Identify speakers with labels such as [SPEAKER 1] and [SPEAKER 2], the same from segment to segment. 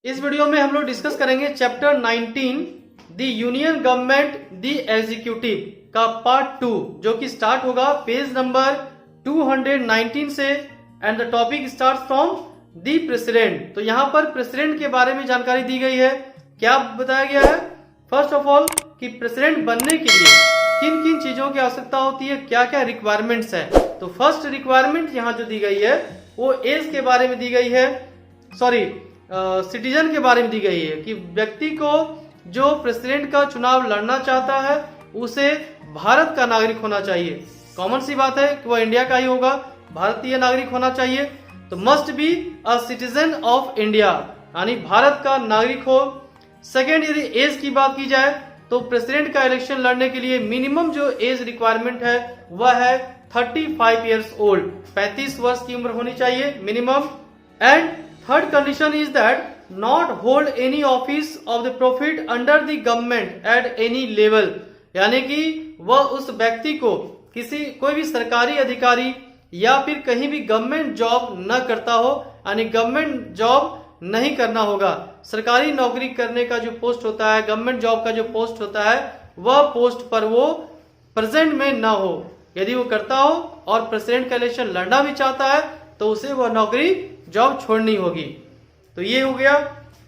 [SPEAKER 1] इस वीडियो में हम लोग डिस्कस करेंगे chapter 19 the union government the executive का पार्ट 2 जो कि स्टार्ट होगा पेज नंबर 219 से and the topic start from the president. तो यहाँ पर प्रेसिडेंट के बारे में जानकारी दी गई है। क्या बताया गया है? फर्स्ट ऑफ ऑल कि प्रेसिडेंट बनने के लिए किन किन चीजों की आवश्यकता होती है, क्या क्या रिक्वायरमेंट्स है। तो फर्स्ट रिक्वायरमेंट यहाँ जो दी गई है वो एज के बारे में दी गई है, सॉरी सिटीजन के बारे में दी गई है कि व्यक्ति को जो प्रेसिडेंट का चुनाव लड़ना चाहता है उसे भारत का नागरिक होना चाहिए। कॉमन सी बात है कि वह इंडिया का ही होगा, भारतीय नागरिक होना चाहिए। तो must be a citizen of India, यानी भारत का नागरिक हो। सेकेंड, यदि एज की बात की जाए तो प्रेसिडेंट का इलेक्शन लड़ने के लिए मिनिमम जो एज रिक्वायरमेंट है वह है 35 ईयर्स ओल्ड, 35 वर्ष की उम्र होनी चाहिए minimum. And third condition is that not hold any office of the profit under the government at any level, यानी कि वह उस व्यक्ति को कोई भी सरकारी अधिकारी या फिर कहीं भी गवर्नमेंट जॉब न करता हो, यानी गवर्नमेंट जॉब नहीं करना होगा। सरकारी नौकरी करने का जो पोस्ट होता है, गवर्नमेंट जॉब का जो पोस्ट होता है, वह पोस्ट पर वो प्रेजेंट में ना हो। यदि वो करता हो और प्रेसिडेंट का इलेक्शन लड़ना भी चाहता है तो उसे वह नौकरी जॉब छोड़नी होगी। तो ये हो गया।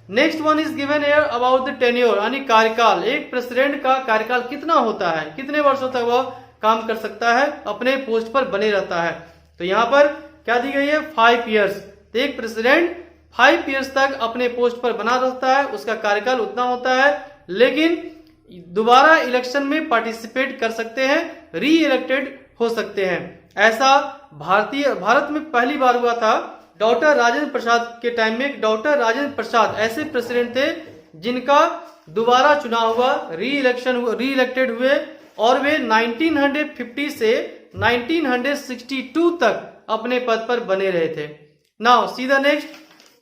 [SPEAKER 1] Next one is given here about the tenure, यानी कार्यकाल। एक प्रेसिडेंट का कार्यकाल कितना होता है, कितने वर्षों तक वह काम कर सकता है, अपने पोस्ट पर बने रहता है। तो यहाँ पर क्या दी गई है? 5 ईयर्स। तो एक प्रेसिडेंट 5 ईयर्स तक अपने पोस्ट पर बना रहता है, उसका कार्यकाल उतना होता है, लेकिन दोबारा इलेक्शन में पार्टिसिपेट कर सकते हैं, री इलेक्टेड हो सकते हैं। ऐसा भारत में पहली बार हुआ था डॉक्टर राजेंद्र प्रसाद के टाइम में। डॉक्टर राजेंद्र प्रसाद ऐसे प्रेसिडेंट थे जिनका दोबारा चुनाव हुआ, री इलेक्टेड हुए, और वे 1950 से 1962 तक अपने पद पर बने रहे थे। नाउ सी द नेक्स्ट,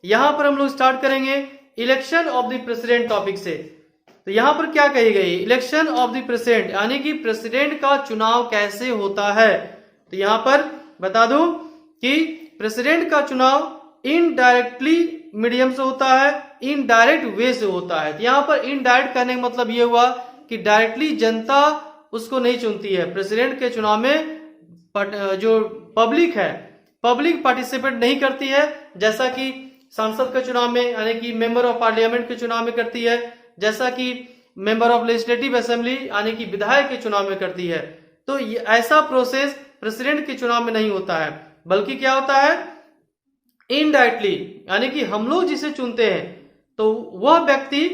[SPEAKER 1] यहां पर हम लोग स्टार्ट करेंगे election of the president topic से। तो यहां पर क्या कही गई? इलेक्शन ऑफ द प्रेसिडेंट, यानी कि प्रेसिडेंट का चुनाव कैसे होता है। तो यहां पर बता दूं कि प्रेसिडेंट का चुनाव इनडायरेक्टली मीडियम से होता है, इनडायरेक्ट वे से होता है। तो यहां पर इनडायरेक्ट कहने का मतलब यह हुआ कि डायरेक्टली जनता उसको नहीं चुनती है। प्रेसिडेंट के चुनाव में जो पब्लिक है, पब्लिक पार्टिसिपेट नहीं करती है, जैसा कि सांसद के चुनाव में, यानी कि मेंबर ऑफ पार्लियामेंट के चुनाव में करती है, जैसा कि मेंबर ऑफ लेजिस्लेटिव असेंबली यानी कि विधायक के चुनाव में करती है। तो ऐसा प्रोसेस प्रेसिडेंट के चुनाव में नहीं होता है, बल्कि क्या होता है? इनडायरेक्टली, यानी कि हम लोग जिसे चुनते हैं तो वह व्यक्ति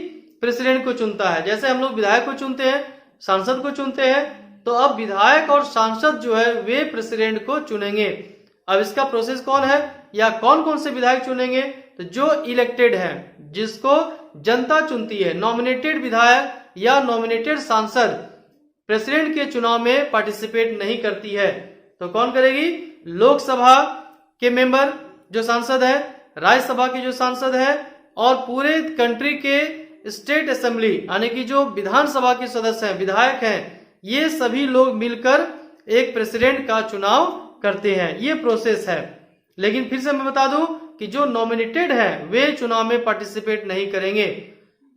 [SPEAKER 1] प्रेसिडेंट को चुनता है। जैसे हम लोग विधायक को चुनते हैं, सांसद को चुनते हैं, तो अब विधायक और सांसद जो है वे प्रेसिडेंट को चुनेंगे। अब इसका प्रोसेस कौन है या कौन कौन से विधायक चुनेंगे? तो जो इलेक्टेड है, जिसको जनता चुनती है, नॉमिनेटेड विधायक या नॉमिनेटेड सांसद प्रेसिडेंट के चुनाव में पार्टिसिपेट नहीं करती है। तो कौन करेगी? लोकसभा के मेंबर जो सांसद है, राज्यसभा के जो सांसद है, और पूरे कंट्री के स्टेट असेंबली यानी कि जो विधानसभा के सदस्य हैं, विधायक हैं, ये सभी लोग मिलकर एक प्रेसिडेंट का चुनाव करते हैं। ये प्रोसेस है। लेकिन फिर से मैं बता दूं कि जो नॉमिनेटेड है वे चुनाव में पार्टिसिपेट नहीं करेंगे।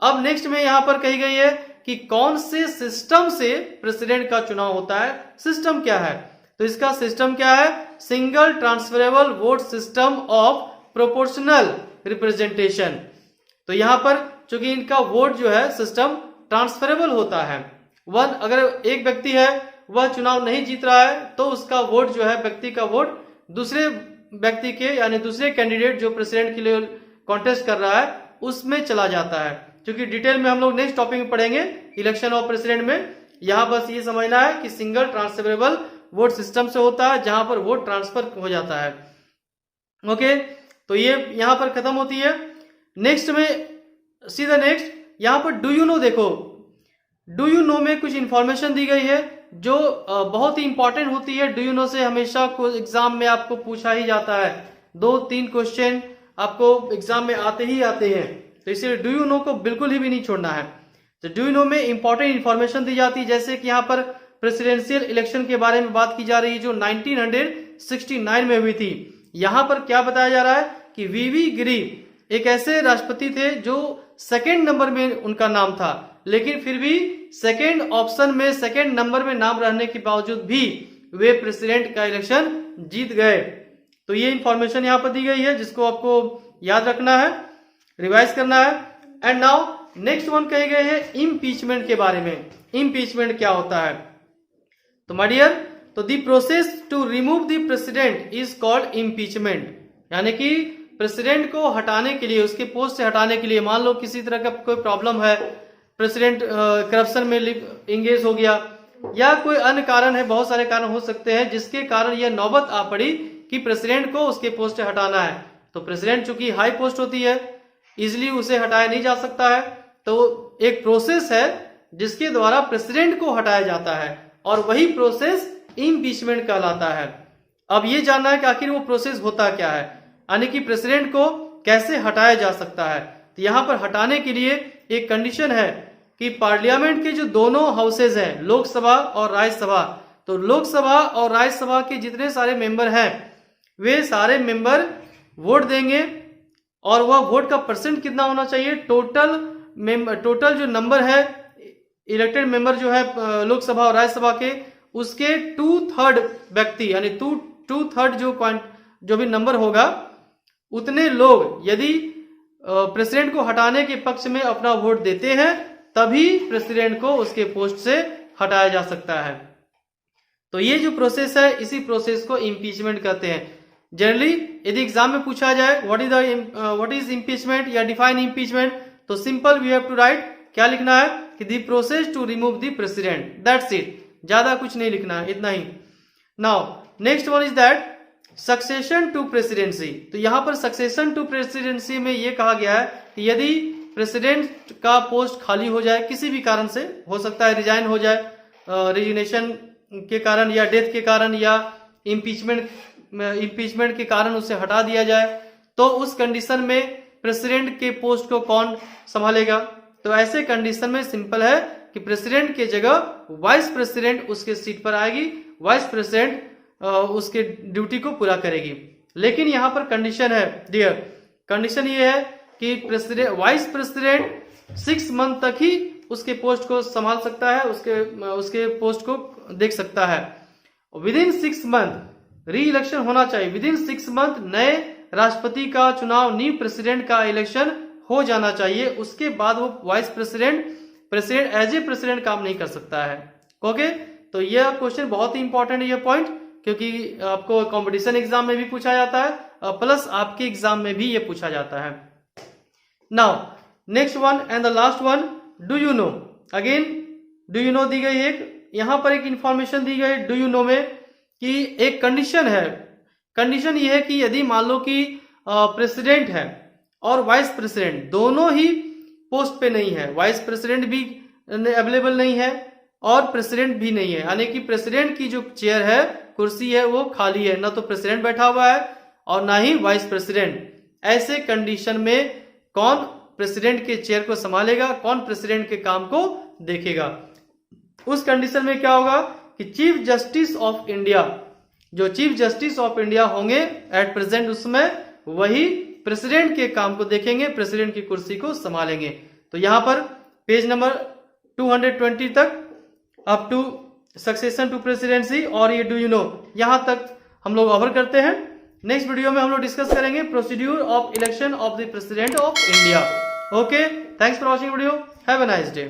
[SPEAKER 1] अब नेक्स्ट में यहां पर कही गई है कि कौन से सिस्टम से प्रेसिडेंट का चुनाव होता है। सिस्टम क्या है? तो इसका सिस्टम क्या है? Single transferable vote system of proportional representation. तो यहां पर चूंकि इनका वोट जो है सिस्टम ट्रांसफरेबल होता है, अगर एक व्यक्ति है वह चुनाव नहीं जीत रहा है तो उसका वोट जो है, व्यक्ति का वोट दूसरे व्यक्ति के यानी दूसरे कैंडिडेट जो प्रेसिडेंट के लिए कॉन्टेस्ट कर रहा है उसमें चला जाता है। क्योंकि डिटेल में हम लोग नेक्स्ट टॉपिक में पढ़ेंगे इलेक्शन ऑफ प्रेसिडेंट में। यहां बस ये समझना है कि सिंगल ट्रांसफरेबल वोट सिस्टम से होता है, जहां पर वोट ट्रांसफर हो जाता है। ओके, तो ये यहां पर खत्म होती है। नेक्स्ट में सीधा नेक्स्ट यहां पर डू यू नो देखो, डू यू नो में कुछ इंफॉर्मेशन दी गई है जो बहुत ही इंपॉर्टेंट होती है। डू यू नो से हमेशा एग्जाम में आपको पूछा ही जाता है, 2-3 क्वेश्चन आपको एग्जाम में आते ही आते हैं। तो इसलिए डू यू नो को बिल्कुल ही भी नहीं छोड़ना है। तो डू यू नो में इंपॉर्टेंट इंफॉर्मेशन दी जाती है, जैसे कि यहाँ पर प्रेसिडेंशियल इलेक्शन के बारे में बात की जा रही है जो 1969 में हुई थी। यहां पर क्या बताया जा रहा है कि वीवी गिरी एक ऐसे राष्ट्रपति थे जो सेकंड नंबर में उनका नाम था, लेकिन फिर भी सेकंड ऑप्शन में सेकंड नंबर में नाम रहने के बावजूद भी वे प्रेसिडेंट का इलेक्शन जीत गए। तो ये इंफॉर्मेशन यहाँ पर दी गई है जिसको आपको याद रखना है, रिवाइज करना है। एंड नाउ नेक्स्ट वन कहे गए हैं इम्पीचमेंट के बारे में। इम्पीचमेंट क्या होता है? तो माय डियर, तो the process to remove the president is called impeachment, यानी कि प्रेसिडेंट को हटाने के लिए, उसके पोस्ट से हटाने के लिए, मान लो किसी तरह का कोई प्रॉब्लम है, प्रेसिडेंट करप्शन में इंगेज हो गया या कोई अन्य कारण है, बहुत सारे कारण हो सकते हैं जिसके कारण यह नौबत आ पड़ी कि प्रेसिडेंट को उसके पोस्ट से हटाना है। तो प्रेसिडेंट चूंकि हाई पोस्ट होती है, इजिली उसे हटाया नहीं जा सकता है, तो एक प्रोसेस है जिसके द्वारा प्रेसिडेंट को हटाया जाता है और वही प्रोसेस इम्पीचमेंट कहलाता है। अब ये जानना है कि आखिर वो प्रोसेस होता क्या है, यानी कि प्रेसिडेंट को कैसे हटाया जा सकता है। तो यहाँ पर हटाने के लिए एक कंडीशन है कि पार्लियामेंट के जो दोनों हाउसेज हैं, लोकसभा और राज्यसभा, तो लोकसभा और राज्यसभा के जितने सारे मेंबर हैं वे सारे मेंबर वोट देंगे और वह वोट का परसेंट कितना होना चाहिए, टोटल जो नंबर है इलेक्टेड मेंबर जो है लोकसभा और राज्यसभा के, उसके 2/3 व्यक्ति यानी 2/3 जो भी नंबर होगा उतने लोग यदि प्रेसिडेंट को हटाने के पक्ष में अपना वोट देते हैं तभी प्रेसिडेंट को उसके पोस्ट से हटाया जा सकता है। तो ये जो प्रोसेस है इसी प्रोसेस को इम्पीचमेंट कहते हैं। जनरली यदि एग्जाम में पूछा जाए व्हाट इज इम्पीचमेंट या डिफाइन इम्पीचमेंट, तो simple we have to write, क्या लिखना है कि the process to remove the president, that's it, ज्यादा कुछ नहीं लिखना है, इतना ही। Now next one is that succession to presidency. तो यहां पर सक्सेशन टू प्रेसिडेंसी में यह कहा गया है कि यदि प्रेसिडेंट का पोस्ट खाली हो जाए किसी भी कारण से, हो सकता है रिजाइन हो जाए रेजिग्नेशन के कारण या डेथ के कारण या इम्पीचमेंट के कारण उसे हटा दिया जाए, तो उस कंडीशन में प्रेसिडेंट के पोस्ट को कौन संभालेगा? तो ऐसे कंडीशन में सिंपल है कि प्रेसिडेंट के जगह वाइस प्रेसिडेंट उसके सीट पर आएगी, वाइस प्रेसिडेंट उसके ड्यूटी को पूरा करेगी। लेकिन यहां पर कंडीशन है डियर, कंडीशन ये है कि वाइस प्रेसिडेंट 6 मंथ तक ही उसके पोस्ट को संभाल सकता है, उसके पोस्ट को देख सकता है। विदिन 6 मंथ री इलेक्शन होना चाहिए, विदिन 6 मंथ नए राष्ट्रपति का चुनाव, न्यू प्रेसिडेंट का इलेक्शन हो जाना चाहिए। उसके बाद वो vice president as a president काम नहीं कर सकता है। ओके, तो यह क्वेश्चन बहुत ही इंपॉर्टेंट है, यह पॉइंट, क्योंकि आपको कंपटीशन एग्जाम में भी पूछा जाता है प्लस आपके एग्जाम में भी ये पूछा जाता है। Now next one and the last one, do you know. Again do you know the गई, एक यहां पर एक इंफॉर्मेशन दी गई डू यू नो में कि एक कंडीशन है। कंडीशन ये है कि यदि मान लो कि प्रेसिडेंट है और वाइस प्रेसिडेंट दोनों ही पोस्ट पे नहीं है, वाइस प्रेसिडेंट भी अवेलेबल नहीं है और प्रेसिडेंट भी नहीं है, यानी कि प्रेसिडेंट की जो चेयर है, कुर्सी है, वो खाली है, ना तो प्रेसिडेंट बैठा हुआ है और ना ही वाइस प्रेसिडेंट। ऐसे कंडीशन में कौन प्रेसिडेंट के चेयर को संभालेगा, कौन प्रेसिडेंट के काम को देखेगा? उस कंडीशन में क्या होगा कि चीफ जस्टिस ऑफ इंडिया, जो चीफ जस्टिस ऑफ इंडिया होंगे एट प्रेजेंट, उसमें वही प्रेसिडेंट के काम को देखेंगे, प्रेसिडेंट की कुर्सी को संभालेंगे। तो यहां पर पेज नंबर 220 तक up to succession to presidency और ये डू यू नो, यहां तक हम लोग कवर करते हैं। नेक्स्ट वीडियो में हम लोग डिस्कस करेंगे procedure of election of the president of India. Okay, thanks for watching video, have a nice day.